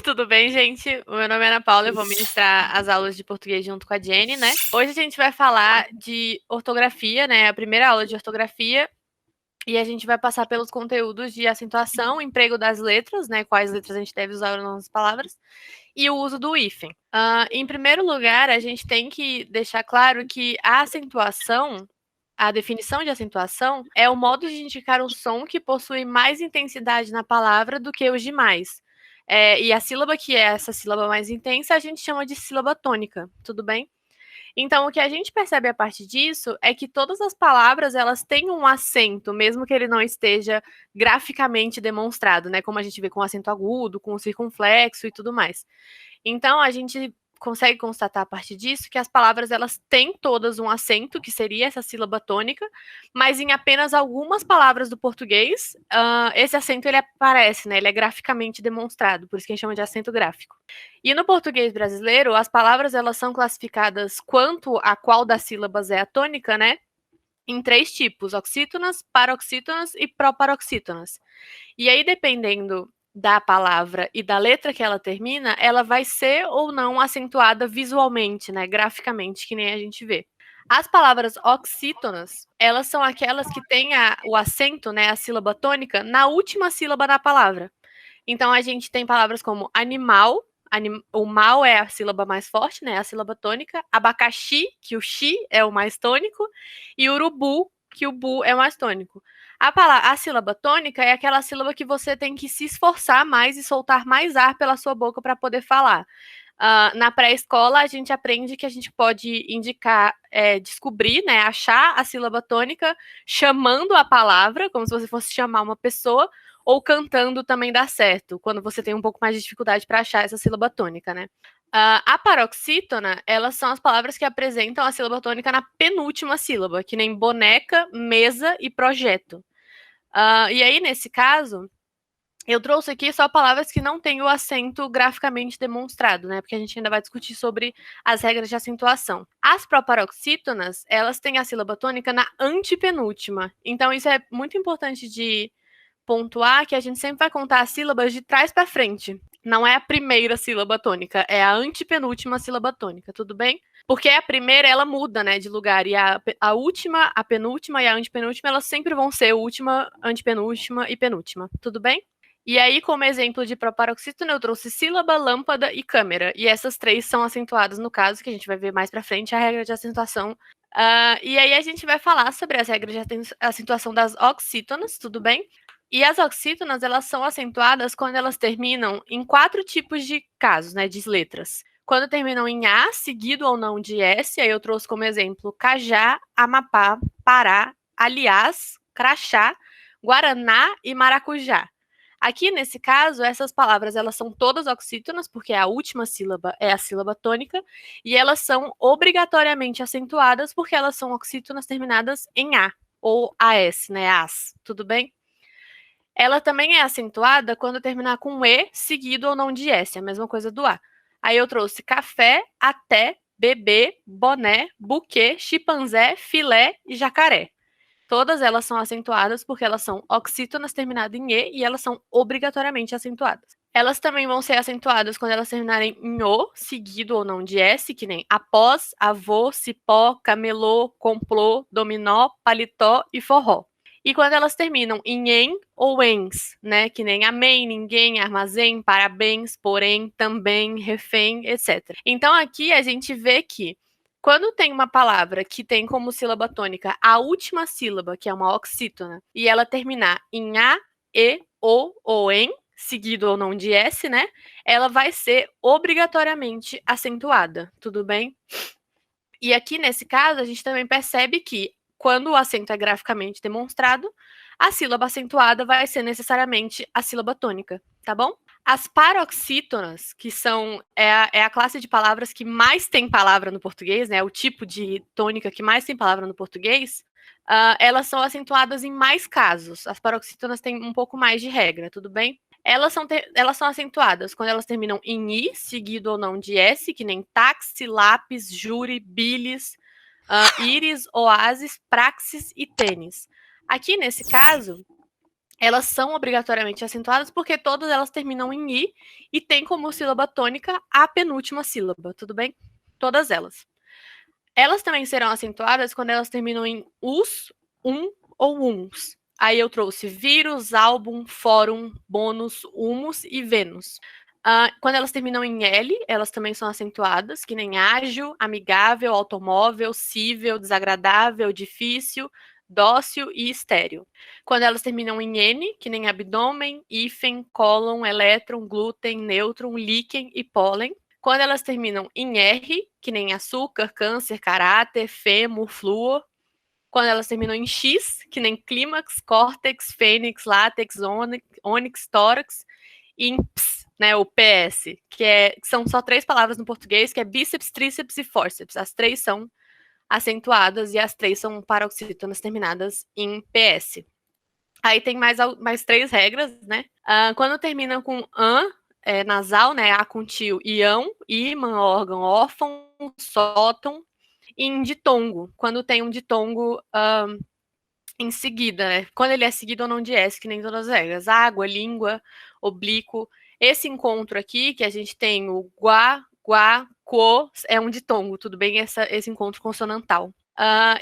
Tudo bem, gente? O meu nome é Ana Paula, eu vou ministrar as aulas de português junto com a Jenny, né? Hoje a gente vai falar de ortografia, né? A primeira aula de ortografia. E a gente vai passar pelos conteúdos de acentuação, emprego das letras, né? Quais letras a gente deve usar nas palavras, e o uso do hífen. Em primeiro lugar, a gente tem que deixar claro que a acentuação, a definição de acentuação, é o modo de indicar um som que possui mais intensidade na palavra do que os demais. E a sílaba que é essa sílaba mais intensa, a gente chama de sílaba tônica, tudo bem? Então, o que a gente percebe a partir disso é que todas as palavras elas têm um acento, mesmo que ele não esteja graficamente demonstrado, né? Como a gente vê com o acento agudo, com o circunflexo e tudo mais. Então, a gente consegue constatar a partir disso que as palavras elas têm todas um acento, que seria essa sílaba tônica, mas em apenas algumas palavras do português, esse acento ele aparece, né? Ele é graficamente demonstrado, por isso que a gente chama de acento gráfico. E no português brasileiro, as palavras elas são classificadas quanto a qual das sílabas é a tônica, né? Em 3 tipos: oxítonas, paroxítonas e proparoxítonas. E aí, dependendo da palavra e da letra que ela termina, ela vai ser ou não acentuada visualmente, né? Graficamente, que nem a gente vê. As palavras oxítonas, elas são aquelas que têm o acento, né, a sílaba tônica, na última sílaba da palavra. Então, a gente tem palavras como animal, o mal é a sílaba mais forte, né? A sílaba tônica. Abacaxi, que o xi é o mais tônico. E urubu, que o bu é o mais tônico. A sílaba tônica é aquela sílaba que você tem que se esforçar mais e soltar mais ar pela sua boca para poder falar. Na pré-escola, a gente aprende que a gente pode indicar, descobrir, né, achar a sílaba tônica chamando a palavra, como se você fosse chamar uma pessoa, ou cantando também dá certo, quando você tem um pouco mais de dificuldade para achar essa sílaba tônica, né? A paroxítona, elas são as palavras que apresentam a sílaba tônica na penúltima sílaba, que nem boneca, mesa e projeto. E aí, nesse caso, eu trouxe aqui só palavras que não têm o acento graficamente demonstrado, né? Porque a gente ainda vai discutir sobre as regras de acentuação. As proparoxítonas, elas têm a sílaba tônica na antepenúltima. Então, isso é muito importante de pontuar, que a gente sempre vai contar as sílabas de trás para frente. Não é a primeira sílaba tônica, é a antepenúltima sílaba tônica, tudo bem? Porque a primeira, ela muda, né, de lugar, e a última, a penúltima e a antepenúltima, elas sempre vão ser última, antepenúltima e penúltima, tudo bem? E aí, como exemplo de proparoxítona, eu trouxe sílaba, lâmpada e câmera. E essas 3 são acentuadas no caso, que a gente vai ver mais pra frente, a regra de acentuação. E aí a gente vai falar sobre as regras de acentuação das oxítonas, tudo bem? E as oxítonas, elas são acentuadas quando elas terminam em 4 tipos de casos, né, de letras. Quando terminam em A, seguido ou não de S, aí eu trouxe como exemplo Cajá, Amapá, Pará, Aliás, Crachá, Guaraná e Maracujá. Aqui, nesse caso, essas palavras elas são todas oxítonas, porque a última sílaba é a sílaba tônica, e elas são obrigatoriamente acentuadas, porque elas são oxítonas terminadas em A, ou AS, né, as, tudo bem? Ela também é acentuada quando terminar com E, seguido ou não de S, a mesma coisa do A. Aí eu trouxe café, até, bebê, boné, buquê, chimpanzé, filé e jacaré. Todas elas são acentuadas porque elas são oxítonas terminadas em E e elas são obrigatoriamente acentuadas. Elas também vão ser acentuadas quando elas terminarem em O, seguido ou não de S, que nem após, avô, cipó, camelô, complô, dominó, paletó e forró. E quando elas terminam em ou ens, né? Que nem amém, ninguém, armazém, parabéns, porém, também, refém, etc. Então aqui a gente vê que quando tem uma palavra que tem como sílaba tônica a última sílaba, que é uma oxítona, e ela terminar em a, e, o ou em, seguido ou não de s, né? Ela vai ser obrigatoriamente acentuada, tudo bem? E aqui nesse caso a gente também percebe que quando o acento é graficamente demonstrado, a sílaba acentuada vai ser necessariamente a sílaba tônica, tá bom? As paroxítonas, que é a classe de palavras que mais tem palavra no português, né? O tipo de tônica que mais tem palavra no português, elas são acentuadas em mais casos. As paroxítonas têm um pouco mais de regra, tudo bem? Elas são acentuadas quando elas terminam em i, seguido ou não de s, que nem táxi, lápis, júri, bilis, íris, oásis, praxis e tênis. Aqui, nesse caso, elas são obrigatoriamente acentuadas porque todas elas terminam em i e tem como sílaba tônica a penúltima sílaba, tudo bem? Todas elas. Elas também serão acentuadas quando elas terminam em us, ou uns. Aí eu trouxe vírus, álbum, fórum, bônus, humus e Vênus. Quando elas terminam em L, elas também são acentuadas, que nem ágil, amigável, automóvel, cível, desagradável, difícil, dócil e estéreo. Quando elas terminam em N, que nem abdômen, hífen, cólon, elétron, glúten, nêutron, líquen e pólen. Quando elas terminam em R, que nem açúcar, câncer, caráter, fêmur, flúor. Quando elas terminam em X, que nem clímax, córtex, fênix, látex, ônix, tórax. E em ps, né, o PS, que são só 3 palavras no português, que é bíceps, tríceps e fórceps. As 3 são acentuadas e as 3 são paroxítonas terminadas em PS. Aí tem mais 3 regras, né? Quando termina com an, nasal, né? A com tio, ião, ímã, órgão, órfão, sóton, e em ditongo, quando tem um ditongo em seguida, né? Quando ele é seguido ou não de S, que nem todas as regras. Água, língua, oblíquo. Esse encontro aqui, que a gente tem o guá, guá, quo, é um ditongo, tudo bem? Esse encontro consonantal.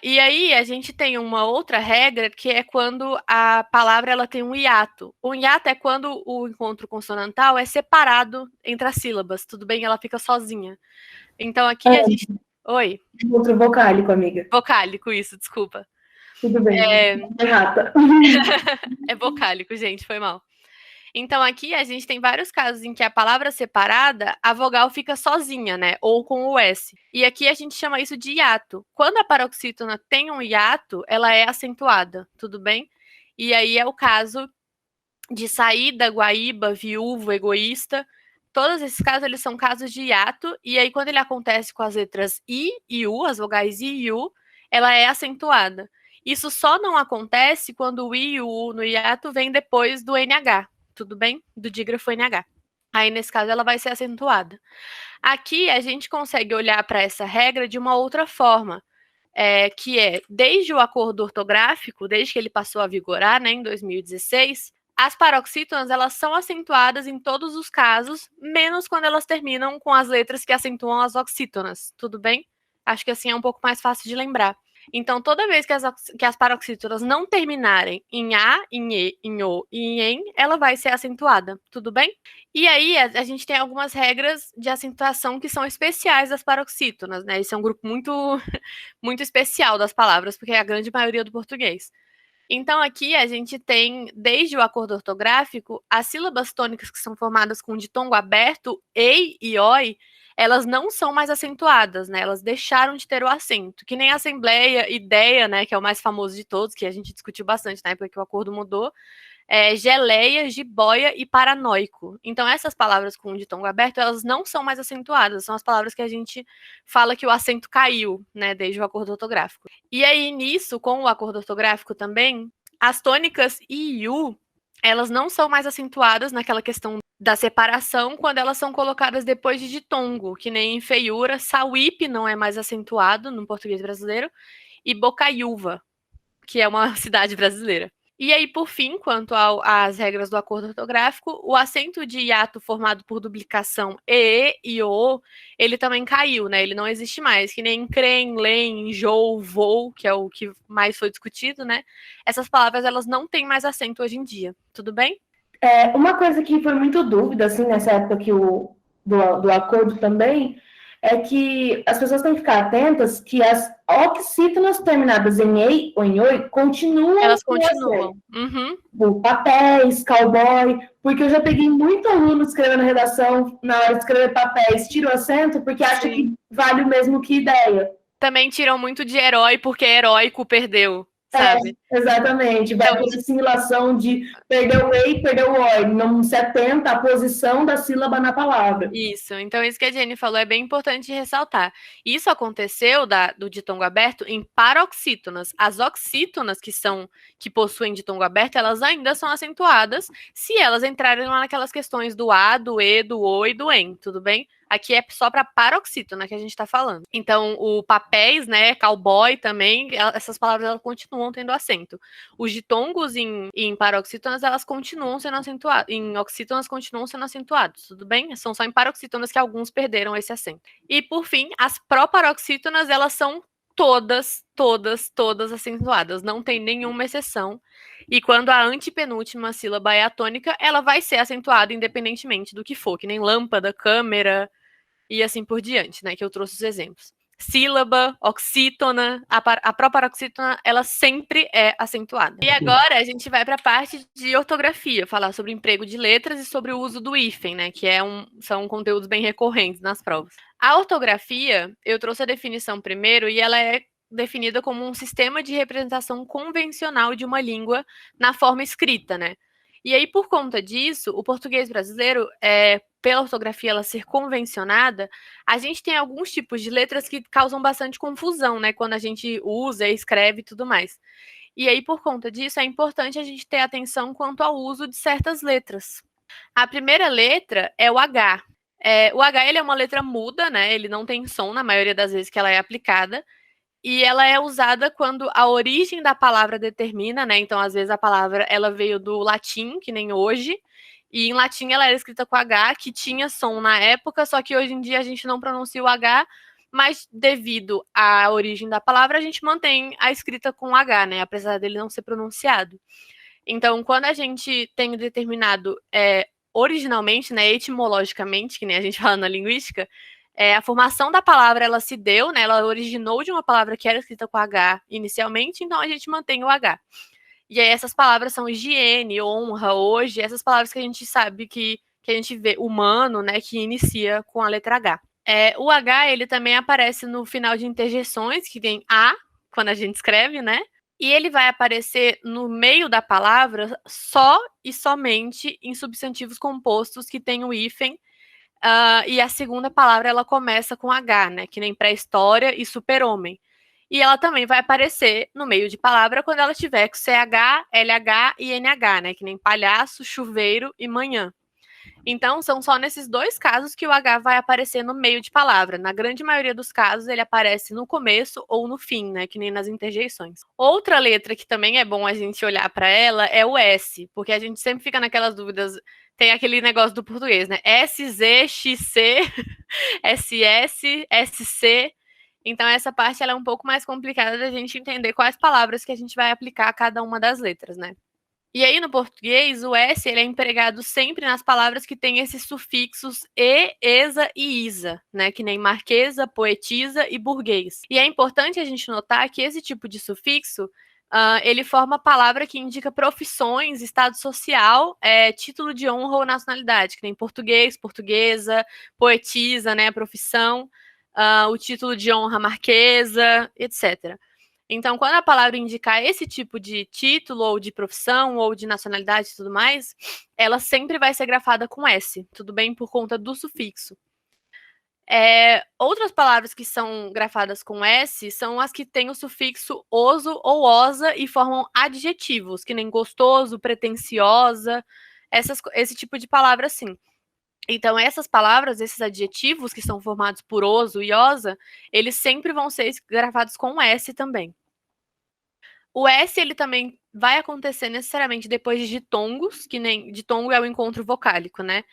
E aí a gente tem uma outra regra que é quando a palavra ela tem um hiato. O hiato é quando o encontro consonantal é separado entre as sílabas, tudo bem? Ela fica sozinha. Então aqui a gente. Oi. Outro vocálico, amiga. Vocálico, isso, desculpa. Tudo bem. Errata. É vocálico, gente, foi mal. Então aqui a gente tem vários casos em que a palavra separada, a vogal fica sozinha, né? Ou com o S. E aqui a gente chama isso de hiato. Quando a paroxítona tem um hiato, ela é acentuada, tudo bem? E aí é o caso de saída, guaíba, viúvo, egoísta. Todos esses casos, eles são casos de hiato. E aí quando ele acontece com as letras I e U, as vogais I e U, ela é acentuada. Isso só não acontece quando o I e o U no hiato vem depois do NH, tudo bem? Do dígrafo NH. Aí, nesse caso, ela vai ser acentuada. Aqui, a gente consegue olhar para essa regra de uma outra forma, que é, desde o acordo ortográfico, desde que ele passou a vigorar, né, em 2016, as paroxítonas, elas são acentuadas em todos os casos, menos quando elas terminam com as letras que acentuam as oxítonas, tudo bem? Acho que assim é um pouco mais fácil de lembrar. Então, toda vez que as paroxítonas não terminarem em A, em E, em O e em EN, ela vai ser acentuada, tudo bem? E aí, a gente tem algumas regras de acentuação que são especiais das paroxítonas, né? Esse é um grupo muito, muito especial das palavras, porque é a grande maioria do português. Então, aqui a gente tem, desde o acordo ortográfico, as sílabas tônicas que são formadas com ditongo aberto, ei e oi, elas não são mais acentuadas, né? Elas deixaram de ter o acento. Que nem assembleia, ideia, né? Que é o mais famoso de todos, que a gente discutiu bastante na época que o acordo mudou. Geleia, jiboia e paranoico. Então, essas palavras com ditongo aberto, elas não são mais acentuadas, são as palavras que a gente fala que o acento caiu, né, desde o acordo ortográfico. E aí, nisso, com o acordo ortográfico também, as tônicas I e U, elas não são mais acentuadas naquela questão da separação quando elas são colocadas depois de ditongo, que nem em feiura, sauípe não é mais acentuado no português brasileiro, e Bocaiúva, que é uma cidade brasileira. E aí, por fim, quanto às regras do acordo ortográfico, o acento de hiato formado por duplicação e o, ele também caiu, né? Ele não existe mais, que nem crem, lem, enjoo, vou, que é o que mais foi discutido, né? Essas palavras, elas não têm mais acento hoje em dia. Tudo bem? Uma coisa que foi muito dúvida, assim, nessa época do acordo também, é que as pessoas têm que ficar atentas que as oxítonas terminadas em ei ou em oi continuam Elas com continuam. Uhum. Tipo, papéis, cowboy, porque eu já peguei muito aluno escrevendo redação, na hora de escrever papéis, tira o acento porque acha que vale o mesmo que ideia. Também tiram muito de herói porque heróico perdeu, sabe? Exatamente, vai Então, ter assimilação de perder o ei, perder o oi, não se atenta à posição da sílaba na palavra. Isso que a Jenny falou é bem importante ressaltar. Isso aconteceu do ditongo aberto em paroxítonas. As oxítonas que possuem ditongo aberto, elas ainda são acentuadas se elas entrarem lá naquelas questões do A, do E, do O e do EN, tudo bem? Aqui é só para paroxítona que a gente está falando. Então, o papéis, né, cowboy também, essas palavras elas continuam tendo acento. acento. Os ditongos em paroxítonas, elas continuam sendo acentuados. Em oxítonas, continuam sendo acentuados, tudo bem? São só em paroxítonas que alguns perderam esse acento. E, por fim, as proparoxítonas, elas são todas acentuadas, não tem nenhuma exceção. E quando a antepenúltima sílaba é atônica, ela vai ser acentuada independentemente do que for, que nem lâmpada, câmera e assim por diante, né? Que eu trouxe os exemplos. Sílaba, oxítona, a proparoxítona, ela sempre é acentuada. E agora a gente vai para a parte de ortografia, falar sobre emprego de letras e sobre o uso do hífen, né? Que são conteúdos bem recorrentes nas provas. A ortografia, eu trouxe a definição primeiro e ela é definida como um sistema de representação convencional de uma língua na forma escrita, né? E aí, por conta disso, o português brasileiro, pela ortografia ela ser convencionada, a gente tem alguns tipos de letras que causam bastante confusão, né? Quando a gente usa, escreve e tudo mais. E aí, por conta disso, é importante a gente ter atenção quanto ao uso de certas letras. A primeira letra é o H. O H ele é uma letra muda, né? Ele não tem som na maioria das vezes que ela é aplicada. E ela é usada quando a origem da palavra determina, né? Então, às vezes, a palavra ela veio do latim, que nem hoje, e em latim ela era escrita com H, que tinha som na época, só que hoje em dia a gente não pronuncia o H, mas devido à origem da palavra, a gente mantém a escrita com H, né? Apesar dele não ser pronunciado. Então, quando a gente tem determinado originalmente, né, etimologicamente, que nem a gente fala na linguística, a formação da palavra, ela se deu, né, ela originou de uma palavra que era escrita com H inicialmente, então a gente mantém o H. E aí essas palavras são higiene, honra, hoje, essas palavras que a gente sabe que a gente vê humano, né, que inicia com a letra H. O H, ele também aparece no final de interjeções, que tem A, quando a gente escreve, né? E ele vai aparecer no meio da palavra só e somente em substantivos compostos que tem o hífen. E a segunda palavra ela começa com H, né? Que nem pré-história e super-homem. E ela também vai aparecer no meio de palavra quando ela tiver com CH, LH e NH, né? Que nem palhaço, chuveiro e manhã. Então, são só nesses dois casos que o H vai aparecer no meio de palavra. Na grande maioria dos casos, ele aparece no começo ou no fim, né? Que nem nas interjeições. Outra letra que também é bom a gente olhar para ela é o S, porque a gente sempre fica naquelas dúvidas. Tem aquele negócio do português, né? SZ, XC, SS, SC. Então, essa parte ela é um pouco mais complicada da gente entender quais palavras que a gente vai aplicar a cada uma das letras, né? E aí, no português, o S ele é empregado sempre nas palavras que têm esses sufixos e, esa e isa, né? Que nem marquesa, poetisa e burguês. E é importante a gente notar que esse tipo de sufixo ele forma palavra que indica profissões, estado social, título de honra ou nacionalidade, que nem português, portuguesa, poetisa, né? Profissão, o título de honra, marquesa, etc. Então, quando a palavra indicar esse tipo de título, ou de profissão, ou de nacionalidade e tudo mais, ela sempre vai ser grafada com S, tudo bem? Por conta do sufixo. Outras palavras que são grafadas com S são as que têm o sufixo oso ou osa e formam adjetivos, que nem gostoso, pretensiosa, esse tipo de palavra assim. Então, essas palavras, esses adjetivos que são formados por oso e osa, eles sempre vão ser gravados com S também. O S, ele também vai acontecer necessariamente depois de ditongos, que nem ditongo é o encontro vocálico, né?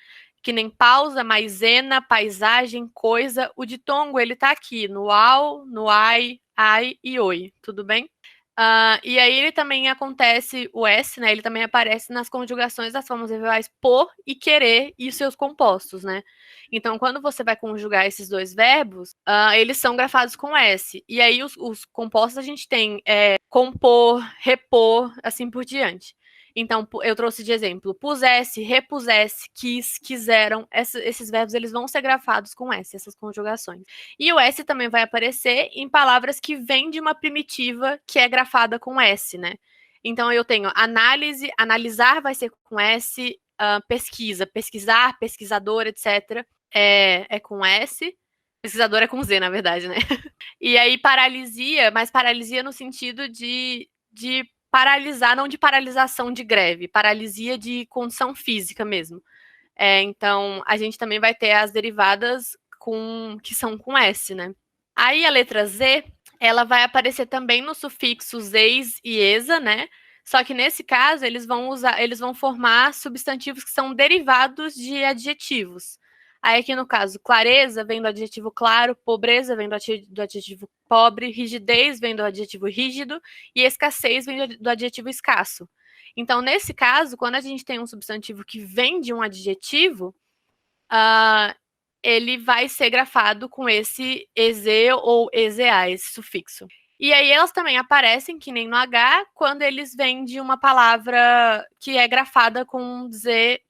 Que nem pausa, maisena, paisagem, coisa. O ditongo, ele tá aqui no au, no ai e oi, tudo bem? E aí ele também acontece, o S, né? Ele também aparece nas conjugações das formas verbais por e querer e seus compostos, né? Então, quando você vai conjugar esses dois verbos, eles são grafados com S. E aí os compostos a gente tem compor, repor, assim por diante. Então, eu trouxe de exemplo, pusesse, repusesse, quis, quiseram. Esses verbos eles vão ser grafados com S, essas conjugações. E o S também vai aparecer em palavras que vêm de uma primitiva que é grafada com S, né? Então, eu tenho análise, analisar vai ser com S, pesquisa, pesquisar, pesquisador, etc. É com S. Pesquisador é com Z, na verdade, né? E aí, paralisia, mas paralisia no sentido de paralisar, não de paralisação de greve, paralisia de condição física mesmo. Então, a gente também vai ter as derivadas que são com S, né? Aí a letra Z, ela vai aparecer também no sufixos eis e esa, né? Só que nesse caso, eles vão formar substantivos que são derivados de adjetivos. Aí aqui no caso, clareza vem do adjetivo claro, pobreza vem do adjetivo pobre, rigidez vem do adjetivo rígido e escassez vem do adjetivo escasso. Então, nesse caso, quando a gente tem um substantivo que vem de um adjetivo, ele vai ser grafado com esse EZ ou EZA, esse sufixo. E aí elas também aparecem, que nem no H, quando eles vêm de uma palavra que é grafada com Z,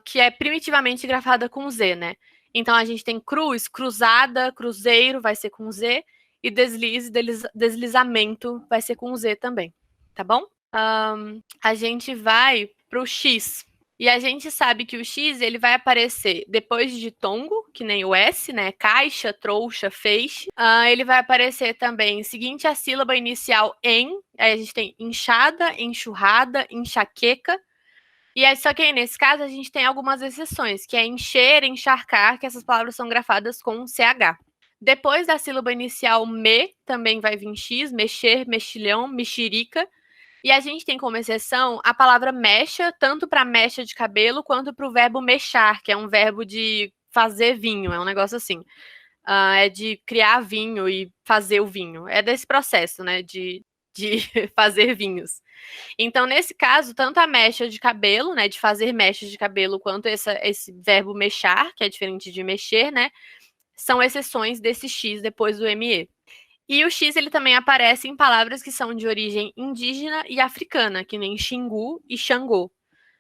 que é primitivamente grafada com Z, né? Então a gente tem cruz, cruzada, cruzeiro vai ser com Z, e deslize, deslizamento vai ser com Z também, tá bom? A gente vai para o X. E a gente sabe que o X ele vai aparecer depois de ditongo, que nem o S, né? Caixa, trouxa, feixe. Ele vai aparecer também seguinte a sílaba inicial em. Aí a gente tem inchada, enxurrada, enxaqueca. E aí, só que aí, nesse caso, a gente tem algumas exceções, que é encher, encharcar, que essas palavras são grafadas com CH. Depois da sílaba inicial me, também vai vir X, mexer, mexilhão, mexerica. E a gente tem como exceção a palavra mecha, tanto para mecha de cabelo, quanto para o verbo mexar, que é um verbo de fazer vinho, é um negócio assim. É de criar vinho e fazer o vinho. É desse processo, né, de fazer vinhos. Então, nesse caso, tanto a mecha de cabelo, né, de fazer mechas de cabelo, quanto esse verbo mexar, que é diferente de mexer, né, são exceções desse X depois do ME. E o X ele também aparece em palavras que são de origem indígena e africana, que nem Xingu e Xangô.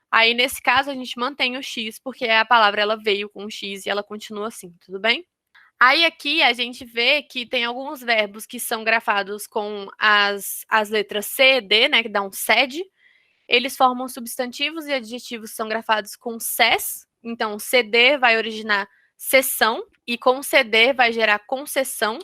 Aí, nesse caso, a gente mantém o X, porque a palavra ela veio com o X e ela continua assim, tudo bem? Aí, aqui, a gente vê que tem alguns verbos que são grafados com as letras C e D, né, que dá um sed. Eles formam substantivos e adjetivos que são grafados com ses. Então, CD vai originar sessão, e conceder vai gerar concessão,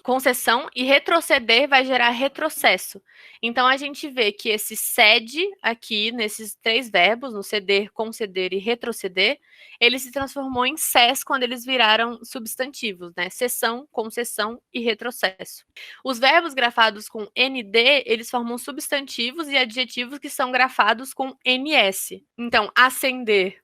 e retroceder vai gerar retrocesso. Então, a gente vê que esse sede aqui, nesses três verbos, no ceder, conceder e retroceder, ele se transformou em ses quando eles viraram substantivos, né? Sessão, concessão e retrocesso. Os verbos grafados com ND, eles formam substantivos e adjetivos que são grafados com NS. Então, ascender,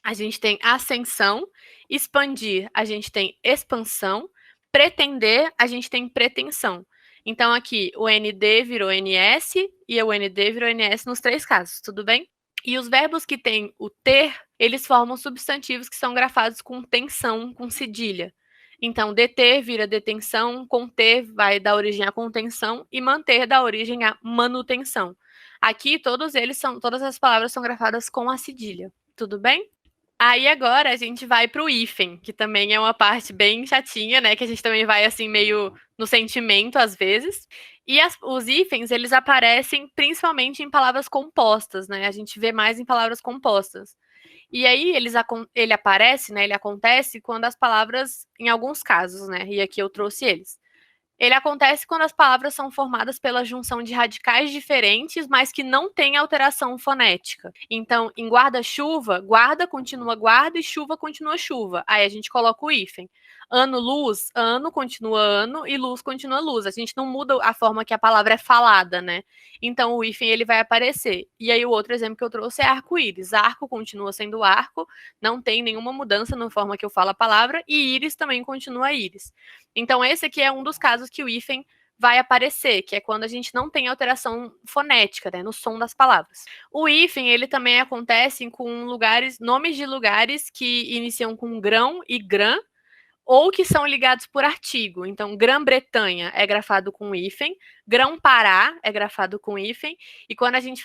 a gente tem ascensão, expandir, a gente tem expansão, pretender, a gente tem pretensão. Então, aqui, o ND virou NS e o ND virou NS nos três casos, tudo bem? E os verbos que têm o ter, eles formam substantivos que são grafados com tensão, com cedilha. Então, deter vira detenção, conter vai dar origem à contenção e manter dá origem à manutenção. Aqui, todas as palavras são grafadas com a cedilha, tudo bem? Aí agora a gente vai para o hífen, que também é uma parte bem chatinha, né? Que a gente também vai assim meio no sentimento às vezes. E os hífens, eles aparecem principalmente em palavras compostas, né? A gente vê mais em palavras compostas. E aí ele aparece, né? Ele acontece quando as palavras, em alguns casos, né? E aqui eu trouxe eles. Ele acontece quando as palavras são formadas pela junção de radicais diferentes, mas que não tem alteração fonética. Então, em guarda-chuva, guarda continua guarda e chuva continua chuva. Aí a gente coloca o hífen. Ano-luz, ano continua ano e luz continua luz. A gente não muda a forma que a palavra é falada, né? Então, o hífen ele vai aparecer. E aí, o outro exemplo que eu trouxe é arco-íris. Arco continua sendo arco, não tem nenhuma mudança na forma que eu falo a palavra, e íris também continua íris. Então, esse aqui é um dos casos que o hífen vai aparecer, que é quando a gente não tem alteração fonética, né, no som das palavras. O hífen, ele também acontece com nomes de lugares que iniciam com grão e grã, ou que são ligados por artigo. Então, Grã-Bretanha é grafado com hífen, Grão-Pará é grafado com hífen, e quando a gente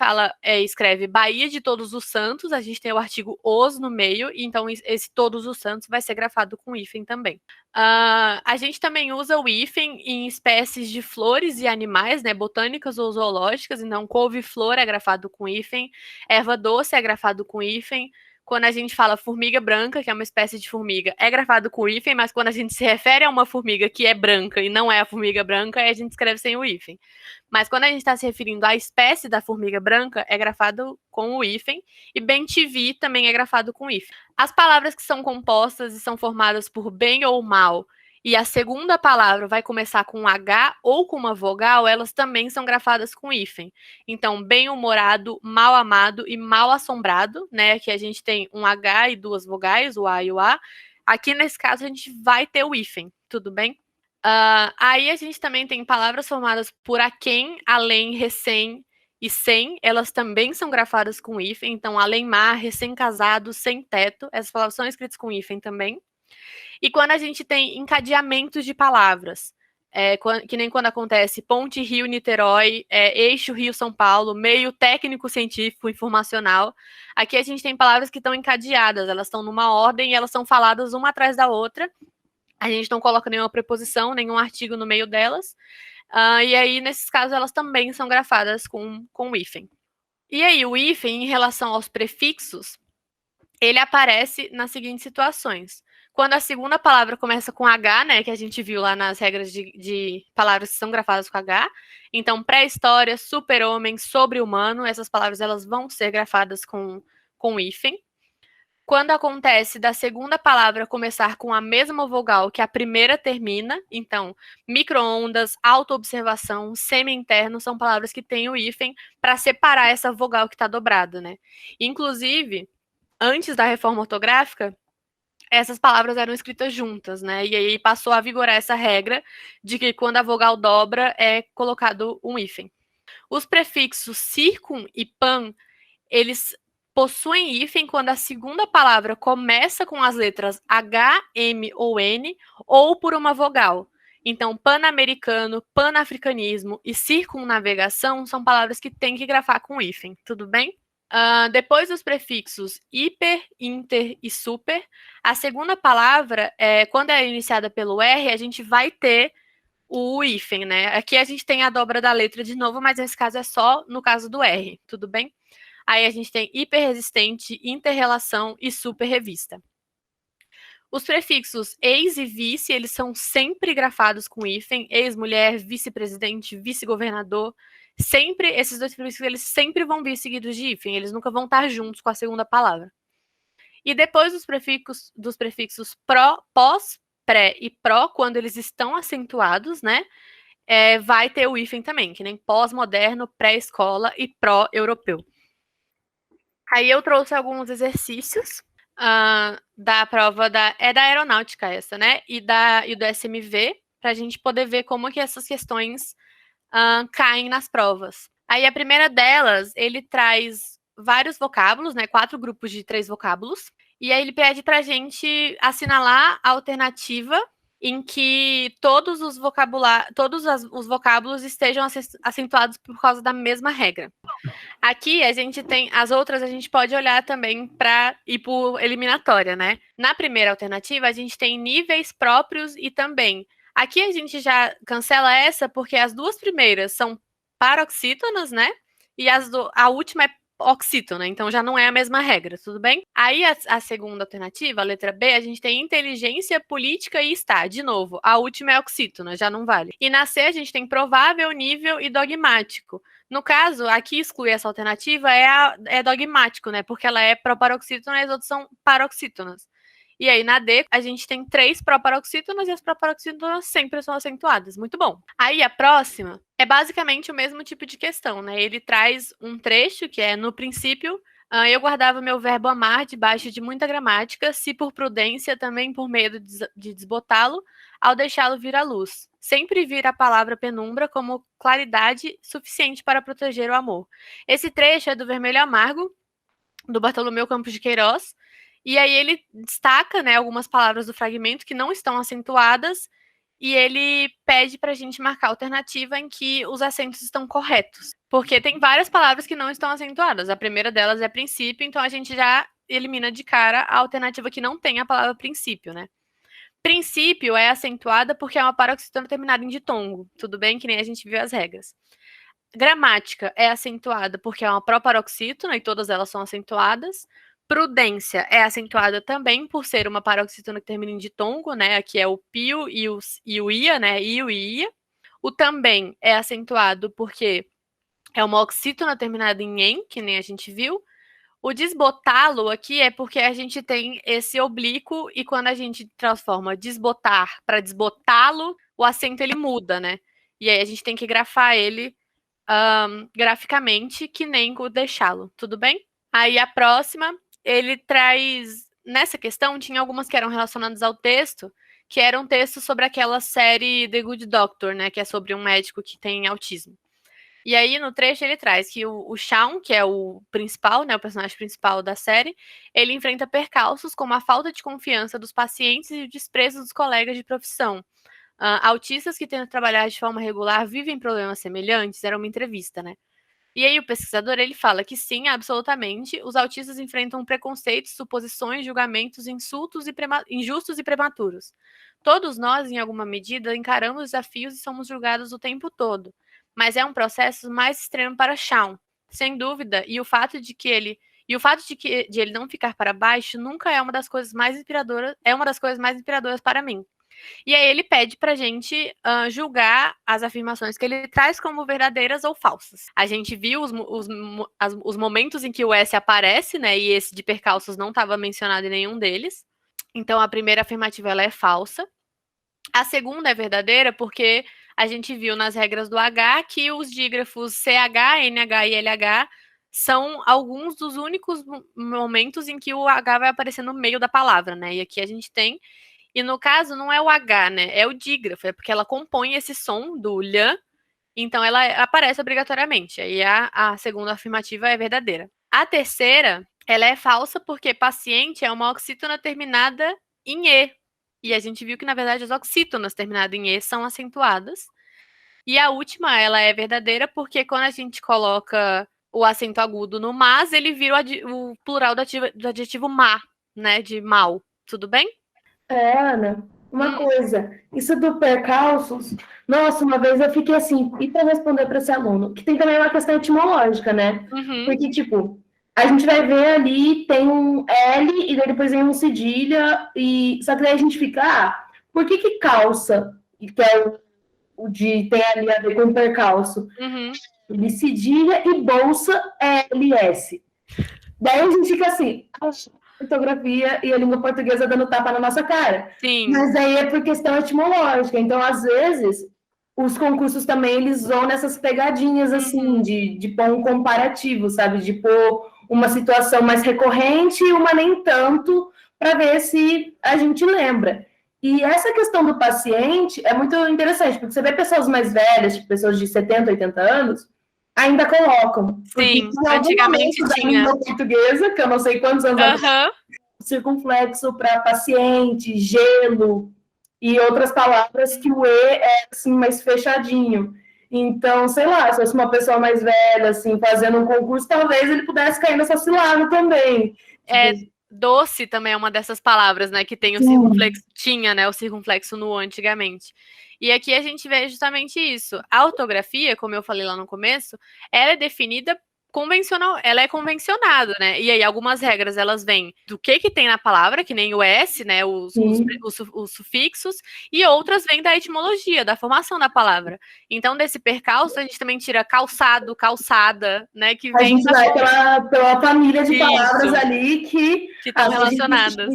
escreve Bahia de Todos os Santos, a gente tem o artigo os no meio, e então esse Todos os Santos vai ser grafado com hífen também. A gente também usa o hífen em espécies de flores e animais, né, botânicas ou zoológicas, então couve-flor é grafado com hífen, erva doce é grafado com hífen. Quando a gente fala formiga branca, que é uma espécie de formiga, é grafado com hífen, mas quando a gente se refere a uma formiga que é branca e não é a formiga branca, aí a gente escreve sem o hífen. Mas quando a gente está se referindo à espécie da formiga branca, é grafado com o hífen, e bem-te-vi também é grafado com hífen. As palavras que são compostas e são formadas por bem ou mal e a segunda palavra vai começar com um H ou com uma vogal, elas também são grafadas com hífen. Então, bem-humorado, mal-amado e mal-assombrado, né? Aqui a gente tem um H e duas vogais, o A e o A. Aqui, nesse caso, a gente vai ter o hífen, tudo bem? Aí a gente também tem palavras formadas por aquém, além, recém e sem, elas também são grafadas com hífen. Então, além-mar, recém-casado, sem teto, essas palavras são escritas com hífen também. E quando a gente tem encadeamentos de palavras, que nem quando acontece ponte Rio-Niterói, eixo Rio-São Paulo, meio técnico-científico informacional, aqui a gente tem palavras que estão encadeadas, elas estão numa ordem e elas são faladas uma atrás da outra. A gente não coloca nenhuma preposição, nenhum artigo no meio delas. E aí, nesses casos, elas também são grafadas com hífen. E aí, o hífen, em relação aos prefixos, ele aparece nas seguintes situações. Quando a segunda palavra começa com H, né, que a gente viu lá nas regras de palavras que são grafadas com H. Então, pré-história, super-homem, sobre-humano, essas palavras elas vão ser grafadas com hífen. Quando acontece da segunda palavra começar com a mesma vogal que a primeira termina, então, micro-ondas, autoobservação, semi-interno, são palavras que têm o hífen para separar essa vogal que está dobrada, né? Inclusive, antes da reforma ortográfica, essas palavras eram escritas juntas, né? E aí passou a vigorar essa regra de que quando a vogal dobra é colocado um hífen. Os prefixos circum e pan, eles possuem hífen quando a segunda palavra começa com as letras H, M ou N ou por uma vogal. Então, pan-americano, pan-africanismo e circunnavegação são palavras que têm que grafar com hífen, tudo bem? Depois dos prefixos hiper, inter e super, a segunda palavra, quando é iniciada pelo R, a gente vai ter o hífen, né? Aqui a gente tem a dobra da letra de novo, mas nesse caso é só no caso do R, tudo bem? Aí a gente tem hiperresistente, interrelação e superrevista. Os prefixos ex e vice, eles são sempre grafados com hífen, ex-mulher, vice-presidente, vice-governador, sempre, esses dois prefixos, eles sempre vão vir seguidos de hífen, eles nunca vão estar juntos com a segunda palavra. E depois dos prefixos pró, pós, pré e pró, quando eles estão acentuados, né, vai ter o hífen também, que nem pós-moderno, pré-escola e pró-europeu. Aí eu trouxe alguns exercícios da prova da aeronáutica essa, né, e do SMV, para a gente poder ver como que essas questões caem nas provas. Aí a primeira delas, ele traz vários vocábulos, né, 4 grupos de 3 vocábulos, e aí ele pede para a gente assinalar a alternativa em que todos os vocábulos estejam acentuados por causa da mesma regra. Aqui a gente tem as outras, a gente pode olhar também para ir por eliminatória, né? Na primeira alternativa, a gente tem níveis próprios e também. Aqui a gente já cancela essa porque as duas primeiras são paroxítonas, né? E a última é oxítona, então já não é a mesma regra, tudo bem? Aí a segunda alternativa, a letra B, a gente tem inteligência, política e estar. De novo, a última é oxítona, já não vale. E na C a gente tem provável, nível e dogmático. No caso, aqui exclui essa alternativa é dogmático, né? Porque ela é proparoxítona e as outras são paroxítonas. E aí, na D, a gente tem 3 proparoxítonas e as proparoxítonas sempre são acentuadas. Muito bom. Aí, a próxima é basicamente o mesmo tipo de questão, né? Ele traz um trecho que é, no princípio, eu guardava meu verbo amar debaixo de muita gramática, se por prudência, também por medo de desbotá-lo, ao deixá-lo vir à luz. Sempre vir a palavra penumbra como claridade suficiente para proteger o amor. Esse trecho é do Vermelho Amargo, do Bartolomeu Campos de Queiroz, e aí ele destaca, né, algumas palavras do fragmento que não estão acentuadas, e ele pede para a gente marcar a alternativa em que os acentos estão corretos. Porque tem várias palavras que não estão acentuadas. A primeira delas é princípio, então a gente já elimina de cara a alternativa que não tem a palavra princípio, né? Princípio é acentuada porque é uma paroxítona terminada em ditongo, tudo bem? Que nem a gente viu as regras. Gramática é acentuada porque é uma proparoxítona e todas elas são acentuadas. Prudência é acentuada também por ser uma paroxítona que termina em ditongo, né? Aqui é o pio e o ia, né? Io e ia. O também é acentuado porque é uma oxítona terminada em en, que nem a gente viu. O desbotá-lo aqui é porque a gente tem esse oblíquo e quando a gente transforma desbotar para desbotá-lo, o acento ele muda, né? E aí a gente tem que grafar ele graficamente, que nem o deixá-lo, tudo bem? Aí a próxima, ele traz. Nessa questão, tinha algumas que eram relacionadas ao texto, que eram textos sobre aquela série The Good Doctor, né? Que é sobre um médico que tem autismo. E aí, no trecho, ele traz que o Shawn, que é o principal, né, o personagem principal da série, ele enfrenta percalços como a falta de confiança dos pacientes e o desprezo dos colegas de profissão. Autistas que tentam trabalhar de forma regular vivem problemas semelhantes? Era uma entrevista, né? E aí o pesquisador, ele fala que sim, absolutamente, os autistas enfrentam preconceitos, suposições, julgamentos, insultos injustos e prematuros. Todos nós, em alguma medida, encaramos desafios e somos julgados o tempo todo. Mas é um processo mais extremo para Shawn, sem dúvida, e o fato de ele não ficar para baixo nunca é uma das coisas mais inspiradoras para mim. E aí ele pede pra gente julgar as afirmações que ele traz como verdadeiras ou falsas. A gente viu os momentos em que o S aparece, né? E esse de percalços não estava mencionado em nenhum deles. Então a primeira afirmativa ela é falsa. A segunda é verdadeira porque a gente viu nas regras do H que os dígrafos CH, NH e LH são alguns dos únicos momentos em que o H vai aparecer no meio da palavra, né? E aqui a gente tem. E no caso, não é o H, né? É o dígrafo, é porque ela compõe esse som do lhã, então ela aparece obrigatoriamente. Aí a segunda afirmativa é verdadeira. A terceira, ela é falsa porque paciente é uma oxítona terminada em E. E a gente viu que, na verdade, as oxítonas terminadas em E são acentuadas. E a última, ela é verdadeira porque quando a gente coloca o acento agudo no mas, ele vira o plural do adjetivo má, né? De mal. Tudo bem? Ana, uma coisa, isso do percalços, nossa, uma vez eu fiquei assim, e para responder para esse aluno, que tem também uma questão etimológica, né? Porque, tipo, a gente vai ver ali, tem um L, e daí depois vem um cedilha, e só que daí a gente fica, por que calça, que é o de, tem ali a ver com percalço, de cedilha e bolsa LS. Daí a gente fica assim, ortografia e a língua portuguesa dando tapa na nossa cara. Sim. Mas aí é por questão etimológica. Então, às vezes, os concursos também, eles vão nessas pegadinhas, assim, de pôr um comparativo, sabe? De pôr uma situação mais recorrente e uma nem tanto, para ver se a gente lembra. E essa questão do paciente é muito interessante, porque você vê pessoas mais velhas, tipo pessoas de 70, 80 anos, ainda colocam. Sim, antigamente tinha. Na portuguesa, que eu não sei quantos anos circunflexo para paciente, gelo e outras palavras que o E é assim mais fechadinho. Então, sei lá, se fosse uma pessoa mais velha, assim, fazendo um concurso, talvez ele pudesse cair nessa cilada também. Doce também é uma dessas palavras, né, que tem o circunflexo, tinha, né, o circunflexo no antigamente. E aqui a gente vê justamente isso. A ortografia, como eu falei lá no começo, ela é definida convencional, ela é convencionada, né? E aí algumas regras elas vêm do que tem na palavra, que nem o S, né? Os sufixos, e outras vêm da etimologia, da formação da palavra. Então, desse percalço, a gente também tira calçado, calçada, né? Que vem. A gente vai pela família de palavras ali que estão relacionadas.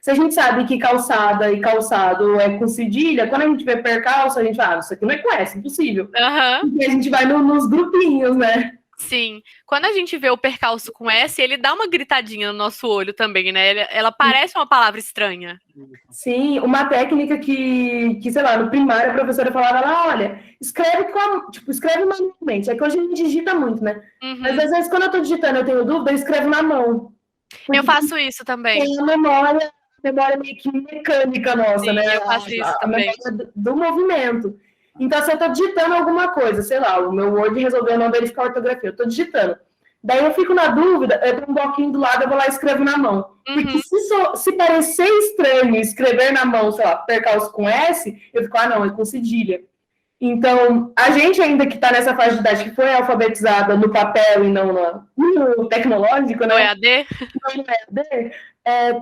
Se a gente sabe que calçada e calçado é com cedilha, quando a gente vê percalço, a gente fala, isso aqui não é com S, impossível. Porque a gente vai nos grupinhos, né? Sim. Quando a gente vê o percalço com S, ele dá uma gritadinha no nosso olho também, né? Ela parece uma palavra estranha. Sim, uma técnica que sei lá, no primário a professora falava lá, olha, escreve manualmente. É que hoje a gente digita muito, né? Mas às vezes quando eu tô digitando eu tenho dúvida, eu escrevo na mão. Eu faço isso também. Tem a memória meio que mecânica nossa, Sim, né? Eu faço isso também. Do movimento. Então, se eu estou digitando alguma coisa, sei lá, o meu Word resolveu não verificar a ortografia, eu estou digitando. Daí eu fico na dúvida, eu tenho um bloquinho do lado, eu vou lá e escrevo na mão. Porque se parecer estranho escrever na mão, sei lá, percalço com S, eu fico, não, é com cedilha. Então, a gente ainda que está nessa faixa de idade, que foi alfabetizada no papel e não no tecnológico, né? No EAD? No EAD,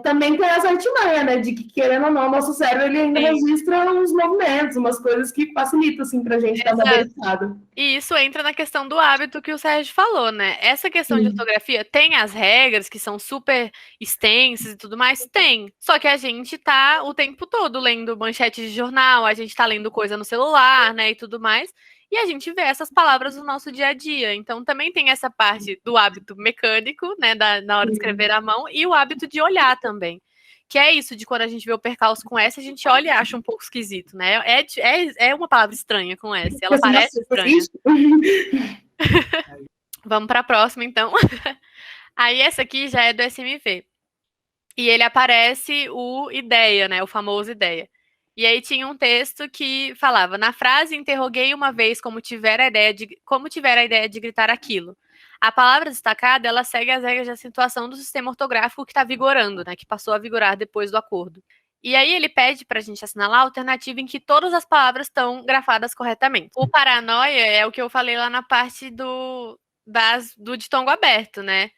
também tem essa artimanha, né? De que, querendo ou não, nosso cérebro ele ainda registra uns movimentos, umas coisas que facilitam, assim, pra gente dar uma verificada. E isso entra na questão do hábito que o Sérgio falou, né? Essa questão de ortografia tem as regras que são super extensas e tudo mais? Tem. Só que a gente tá o tempo todo lendo manchete de jornal, a gente tá lendo coisa no celular, né, e tudo mais. E a gente vê essas palavras no nosso dia a dia. Então também tem essa parte do hábito mecânico, né, na hora de escrever à mão, e o hábito de olhar também. Que é isso, de quando a gente vê o percalço com S, a gente olha e acha um pouco esquisito, né? É uma palavra estranha com S. Ela parece estranha. Vamos para a próxima, então. Aí essa aqui já é do SMV. E ele aparece o ideia, né? O famoso ideia. E aí tinha um texto que falava: na frase, interroguei uma vez como tiver a ideia de gritar aquilo. A palavra destacada, ela segue as regras de acentuação do sistema ortográfico que está vigorando, né? Que passou a vigorar depois do acordo. E aí ele pede para a gente assinalar a alternativa em que todas as palavras estão grafadas corretamente. O paranoia é o que eu falei lá na parte do ditongo aberto, né?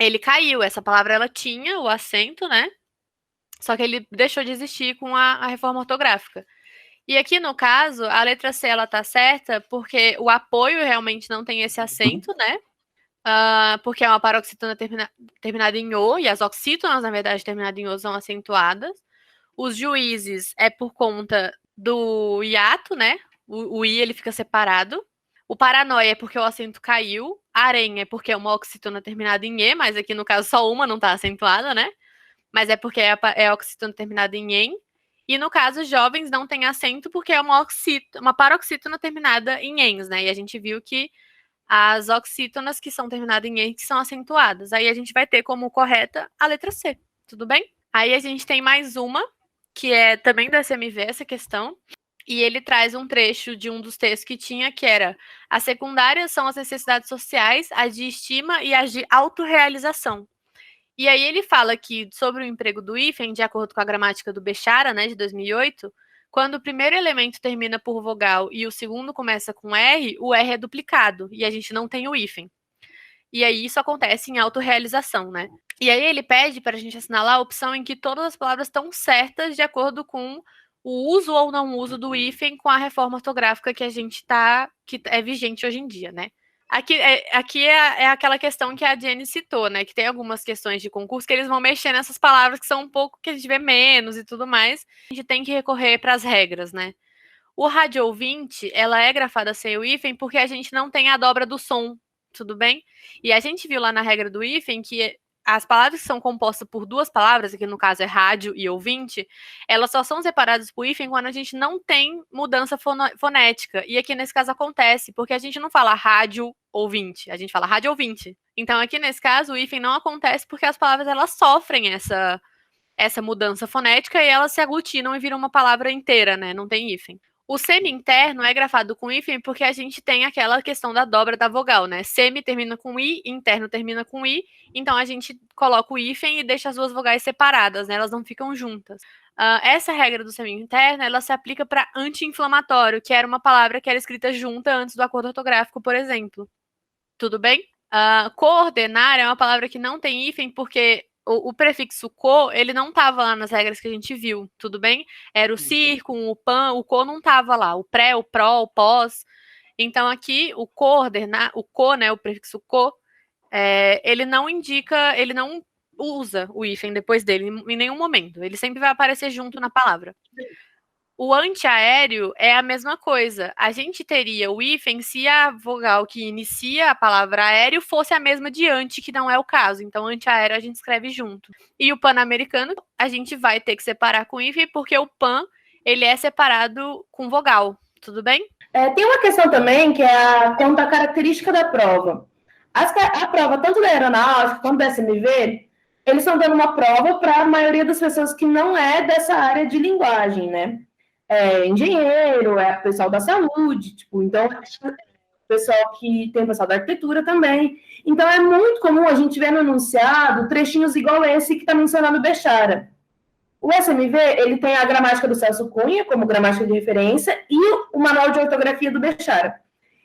Ele caiu, essa palavra ela tinha o acento, né? Só que ele deixou de existir com a reforma ortográfica. E aqui, no caso, a letra C, ela tá certa porque o apoio realmente não tem esse acento, né? Porque é uma paroxítona terminada em O, e as oxítonas, na verdade, terminadas em O são acentuadas. Os juízes é por conta do hiato, né? O I, ele fica separado. O paranoia é porque o acento caiu. Aranha é porque é uma oxítona terminada em E, mas aqui, no caso, só uma não tá acentuada, né? Mas é porque é a oxítona terminada em EN. E no caso, jovens não tem acento porque é uma paroxítona terminada em ENs, né? E a gente viu que as oxítonas que são terminadas em ENs são acentuadas. Aí a gente vai ter como correta a letra C, tudo bem? Aí a gente tem mais uma, que é também da SMV, essa questão. E ele traz um trecho de um dos textos que tinha, que era: as secundárias são as necessidades sociais, as de estima e as de autorrealização. E aí ele fala que, sobre o emprego do hífen, de acordo com a gramática do Bechara, né, de 2008, quando o primeiro elemento termina por vogal e o segundo começa com R, o R é duplicado, e a gente não tem o hífen. E aí isso acontece em autorrealização, né? E aí ele pede para a gente assinalar a opção em que todas as palavras estão certas de acordo com o uso ou não uso do hífen com a reforma ortográfica que que é vigente hoje em dia, né? Aqui é aquela questão que a Jenny citou, né? Que tem algumas questões de concurso que eles vão mexer nessas palavras que são um pouco que a gente vê menos e tudo mais. A gente tem que recorrer para as regras, né? O rádio ouvinte, ela é grafada sem o hífen porque a gente não tem a dobra do som, tudo bem? E a gente viu lá na regra do hífen que as palavras que são compostas por duas palavras, que no caso é rádio e ouvinte, elas só são separadas por hífen quando a gente não tem mudança fonética. E aqui nesse caso acontece, porque a gente não fala rádio ouvinte, a gente fala rádio ouvinte. Então aqui nesse caso o hífen não acontece porque as palavras elas sofrem essa mudança fonética e elas se aglutinam e viram uma palavra inteira, né? Não tem hífen. O semi-interno é grafado com hífen porque a gente tem aquela questão da dobra da vogal, né? Semi termina com I, interno termina com I, então a gente coloca o hífen e deixa as duas vogais separadas, né? Elas não ficam juntas. Essa regra do semi-interno, ela se aplica para anti-inflamatório, que era uma palavra que era escrita junta antes do acordo ortográfico, por exemplo. Tudo bem? Coordenar é uma palavra que não tem hífen porque o prefixo co, ele não estava lá nas regras que a gente viu, tudo bem? Era o cir com o pan, o co não estava lá, o pré, o pró, o pós. Então aqui o coordenar, o co, né, o prefixo co, ele não indica, ele não usa o hífen depois dele em nenhum momento. Ele sempre vai aparecer junto na palavra. O antiaéreo é a mesma coisa. A gente teria o hífen se a vogal que inicia a palavra aéreo fosse a mesma de anti, que não é o caso. Então, antiaéreo a gente escreve junto. E o pan-americano, a gente vai ter que separar com hífen, porque o pan, ele é separado com vogal. Tudo bem? Tem uma questão também, que é quanto à característica da prova. A prova, tanto da aeronáutica quanto da SMV, eles estão dando uma prova para a maioria das pessoas que não é dessa área de linguagem, né? Engenheiro, pessoal da saúde, tipo, então pessoal que tem pessoal da arquitetura também. Então é muito comum a gente ver no enunciado trechinhos igual esse que está mencionando o Bechara. O SMV, ele tem a gramática do Celso Cunha como gramática de referência e o manual de ortografia do Bechara.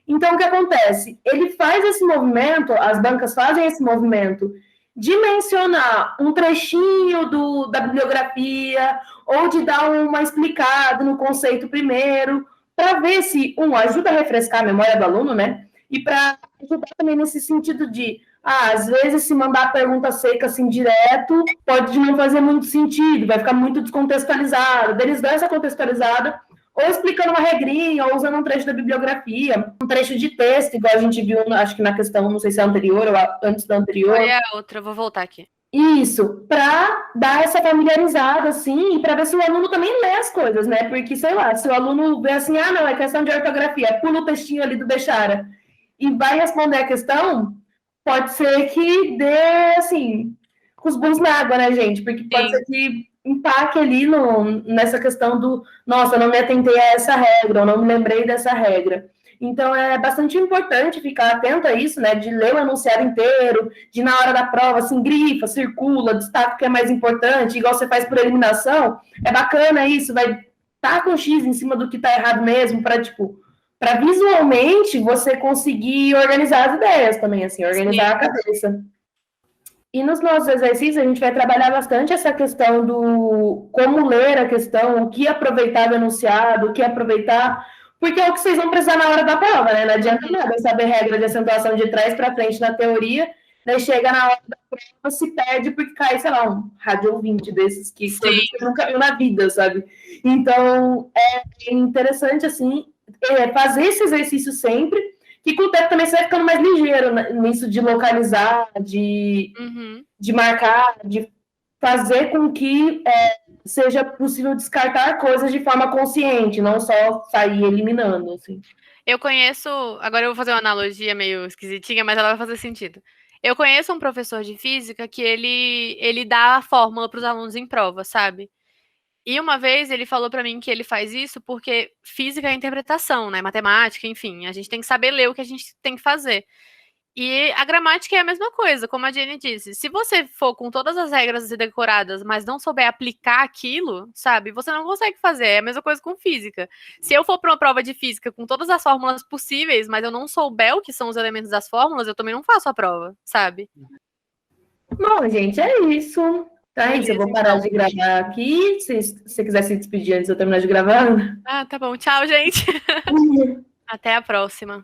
Então, o que acontece? Ele faz esse movimento, as bancas fazem esse movimento de mencionar um trechinho da bibliografia ou de dar uma explicada no conceito primeiro, para ver se, ajuda a refrescar a memória do aluno, né? E para ajudar também nesse sentido de, às vezes, se mandar a pergunta seca assim direto, pode não fazer muito sentido, vai ficar muito descontextualizado. Eles dão essa contextualizada, ou explicando uma regrinha, ou usando um trecho da bibliografia, um trecho de texto, igual a gente viu, acho que na questão, não sei se é anterior ou antes da anterior. Foi a outra, vou voltar aqui. Isso, para dar essa familiarizada, assim, para ver se o aluno também lê as coisas, né? Porque, sei lá, se o aluno vê assim, não, é questão de ortografia, pula o textinho ali do Bechara e vai responder a questão, pode ser que dê, assim, com os burros na água, né, gente? Porque pode ser que empaque ali nessa questão do, nossa, eu não me atentei a essa regra, eu não me lembrei dessa regra. Então, é bastante importante ficar atento a isso, né? De ler o enunciado inteiro, de na hora da prova, assim, grifa, circula, destaca o que é mais importante, igual você faz por eliminação. É bacana isso, vai estar com X em cima do que está errado mesmo, para visualmente você conseguir organizar as ideias também, assim, organizar a cabeça. E nos nossos exercícios, a gente vai trabalhar bastante essa questão do como ler a questão, o que aproveitar do enunciado, o que aproveitar, porque é o que vocês vão precisar na hora da prova, né? Não adianta nada saber regra de acentuação de trás para frente na teoria, daí chega na hora da prova, se perde porque cai, sei lá, um rádio ouvinte desses que você nunca viu na vida, sabe? Então, é interessante, assim, fazer esse exercício sempre, que com o tempo também você vai ficando mais ligeiro nisso de localizar, de marcar, de fazer com que seja possível descartar coisas de forma consciente, não só sair eliminando, assim. Eu conheço, agora eu vou fazer uma analogia meio esquisitinha, mas ela vai fazer sentido. Eu conheço um professor de física que ele dá a fórmula para os alunos em prova, sabe? E uma vez ele falou para mim que ele faz isso porque física é interpretação, né? Matemática, enfim, a gente tem que saber ler o que a gente tem que fazer. E a gramática é a mesma coisa, como a Jenny disse. Se você for com todas as regras decoradas, mas não souber aplicar aquilo, sabe? Você não consegue fazer. É a mesma coisa com física. Se eu for para uma prova de física com todas as fórmulas possíveis, mas eu não souber o que são os elementos das fórmulas, eu também não faço a prova, sabe? Bom, gente, é isso. Tá isso, eu vou parar de gravar aqui. Se você quiser se despedir antes de eu terminar de gravar. Ah, tá bom. Tchau, gente. Até a próxima.